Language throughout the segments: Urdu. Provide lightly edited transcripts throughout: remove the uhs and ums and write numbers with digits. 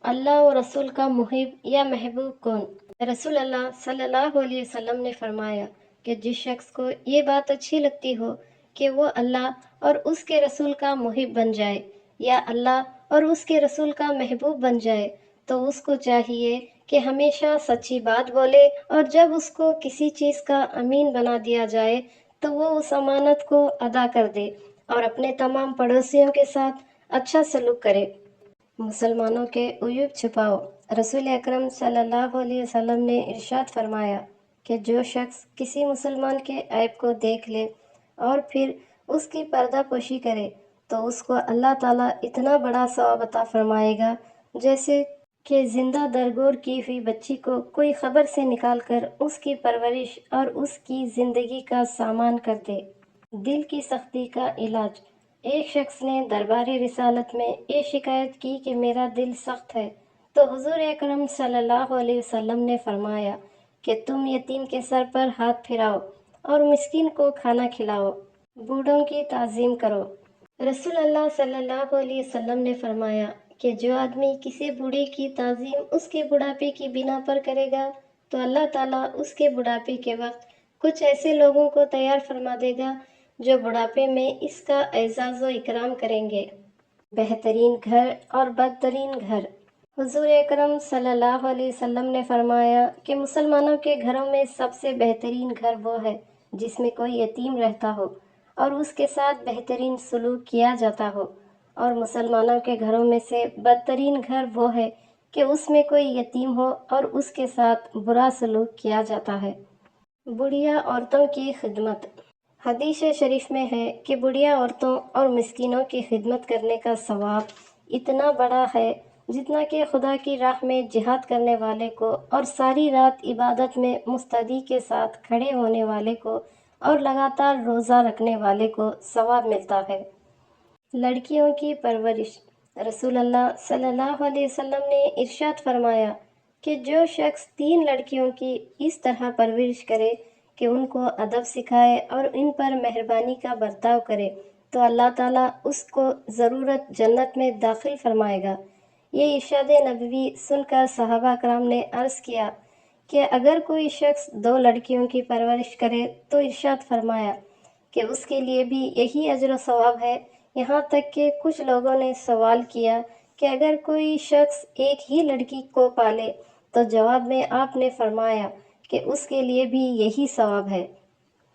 اللہ و رسول کا محب یا محبوب کون؟ رسول اللہ صلی اللہ علیہ وسلم نے فرمایا کہ جس شخص کو یہ بات اچھی لگتی ہو کہ وہ اللہ اور اس کے رسول کا محب بن جائے یا اللہ اور اس کے رسول کا محبوب بن جائے تو اس کو چاہیے کہ ہمیشہ سچی بات بولے، اور جب اس کو کسی چیز کا امین بنا دیا جائے تو وہ اس امانت کو ادا کر دے اور اپنے تمام پڑوسیوں کے ساتھ اچھا سلوک کرے۔ مسلمانوں کے عیوب چھپاؤ۔ رسول اکرم صلی اللہ علیہ وسلم نے ارشاد فرمایا کہ جو شخص کسی مسلمان کے عیب کو دیکھ لے اور پھر اس کی پردہ پوشی کرے تو اس کو اللہ تعالیٰ اتنا بڑا ثواب عطا فرمائے گا جیسے کہ زندہ درگور کی ہوئی بچی کو کوئی خبر سے نکال کر اس کی پرورش اور اس کی زندگی کا سامان کر دے۔ دل کی سختی کا علاج۔ ایک شخص نے دربار رسالت میں یہ شکایت کی کہ میرا دل سخت ہے، تو حضور اکرم صلی اللہ علیہ وسلم نے فرمایا کہ تم یتیم کے سر پر ہاتھ پھراؤ اور مسکین کو کھانا کھلاؤ، بوڑھوں کی تعظیم کرو۔ رسول اللہ صلی اللہ علیہ وسلم نے فرمایا کہ جو آدمی کسی بوڑھے کی تعظیم اس کے بڑھاپے کی بنا پر کرے گا تو اللہ تعالیٰ اس کے بڑھاپے کے وقت کچھ ایسے لوگوں کو تیار فرما دے گا جو بڑھاپے میں اس کا اعزاز و اکرام کریں گے۔ بہترین گھر اور بدترین گھر۔ حضور اکرم صلی اللہ علیہ وسلم نے فرمایا کہ مسلمانوں کے گھروں میں سب سے بہترین گھر وہ ہے جس میں کوئی یتیم رہتا ہو اور اس کے ساتھ بہترین سلوک کیا جاتا ہو، اور مسلمانوں کے گھروں میں سے بدترین گھر وہ ہے کہ اس میں کوئی یتیم ہو اور اس کے ساتھ برا سلوک کیا جاتا ہے۔ بڑھیا عورتوں کی خدمت۔ حدیث شریف میں ہے کہ بڑھیا عورتوں اور مسکینوں کی خدمت کرنے کا ثواب اتنا بڑا ہے جتنا کہ خدا کی راہ میں جہاد کرنے والے کو اور ساری رات عبادت میں مستعدی کے ساتھ کھڑے ہونے والے کو اور لگاتار روزہ رکھنے والے کو ثواب ملتا ہے۔ لڑکیوں کی پرورش۔ رسول اللہ صلی اللہ علیہ وسلم نے ارشاد فرمایا کہ جو شخص 3 لڑکیوں کی اس طرح پرورش کرے کہ ان کو ادب سکھائے اور ان پر مہربانی کا برتاؤ کرے تو اللہ تعالیٰ اس کو ضرورت جنت میں داخل فرمائے گا۔ یہ ارشاد نبوی سن کر صحابہ کرام نے عرض کیا کہ اگر کوئی شخص 2 لڑکیوں کی پرورش کرے تو ارشاد فرمایا کہ اس کے لیے بھی یہی اجر و ثواب ہے۔ یہاں تک کہ کچھ لوگوں نے سوال کیا کہ اگر کوئی شخص ایک ہی لڑکی کو پالے تو جواب میں آپ نے فرمایا کہ اس کے لیے بھی یہی ثواب ہے۔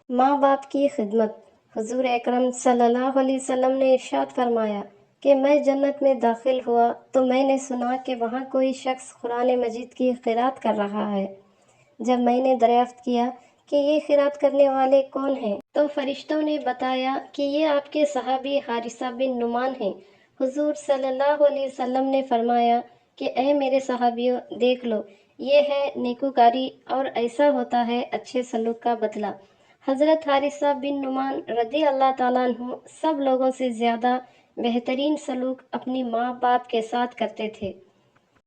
ماں باپ کی خدمت۔ حضور اکرم صلی اللہ علیہ وسلم نے ارشاد فرمایا کہ میں جنت میں داخل ہوا تو میں نے سنا کہ وہاں کوئی شخص قرآن مجید کی قرأت کر رہا ہے۔ جب میں نے دریافت کیا کہ یہ قرأت کرنے والے کون ہیں تو فرشتوں نے بتایا کہ یہ آپ کے صحابی حارثہ بن نعمان ہیں۔ حضور صلی اللہ علیہ وسلم نے فرمایا کہ اے میرے صحابیوں، دیکھ لو، یہ ہے نیکوکاری اور ایسا ہوتا ہے اچھے سلوک کا بدلہ۔ حضرت حارثہ بن نعمان رضی اللہ تعالیٰ عنہ سب لوگوں سے زیادہ بہترین سلوک اپنی ماں باپ کے ساتھ کرتے تھے،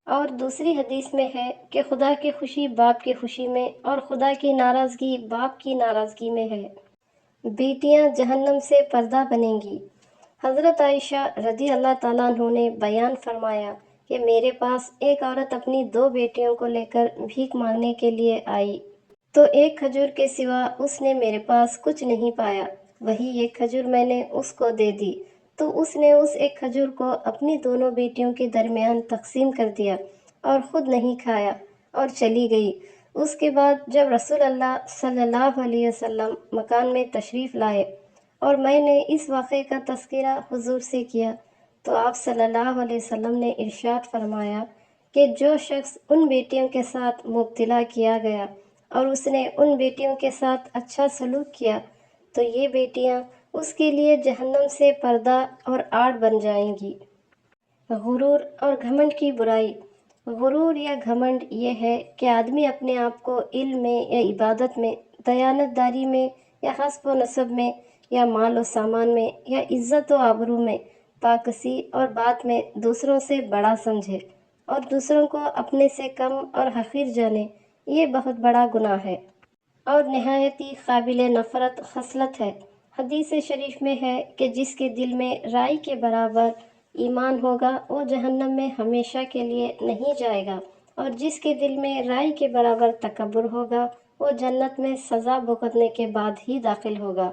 اور دوسری حدیث میں ہے کہ خدا کی خوشی باپ کی خوشی میں اور خدا کی ناراضگی باپ کی ناراضگی میں ہے۔ بیٹیاں جہنم سے پردہ بنیں گی۔ حضرت عائشہ رضی اللہ تعالیٰ عنہ نے بیان فرمایا کہ میرے پاس ایک عورت اپنی 2 بیٹیوں کو لے کر بھیک مانگنے کے لیے آئی تو ایک کھجور کے سوا اس نے میرے پاس کچھ نہیں پایا۔ وہی ایک کھجور میں نے اس کو دے دی تو اس نے اس ایک کھجور کو اپنی دونوں بیٹیوں کے درمیان تقسیم کر دیا اور خود نہیں کھایا اور چلی گئی۔ اس کے بعد جب رسول اللہ صلی اللہ علیہ وسلم مکان میں تشریف لائے اور میں نے اس واقعے کا تذکرہ حضور سے کیا تو آپ صلی اللہ علیہ وسلم نے ارشاد فرمایا کہ جو شخص ان بیٹیوں کے ساتھ مبتلا کیا گیا اور اس نے ان بیٹیوں کے ساتھ اچھا سلوک کیا تو یہ بیٹیاں اس کے لیے جہنم سے پردہ اور آڑ بن جائیں گی۔ غرور اور گھمنڈ کی برائی۔ غرور یا گھمنڈ یہ ہے کہ آدمی اپنے آپ کو علم میں یا عبادت میں، دیانت داری میں یا حسب و نسب میں یا مال و سامان میں یا عزت و آبرو میں، پاکسی اور بات میں دوسروں سے بڑا سمجھے اور دوسروں کو اپنے سے کم اور حقیر جانے۔ یہ بہت بڑا گناہ ہے اور نہایت ہی قابل نفرت خصلت ہے۔ حدیث شریف میں ہے کہ جس کے دل میں رائی کے برابر ایمان ہوگا وہ جہنم میں ہمیشہ کے لیے نہیں جائے گا، اور جس کے دل میں رائی کے برابر تکبر ہوگا وہ جنت میں سزا بھگتنے کے بعد ہی داخل ہوگا۔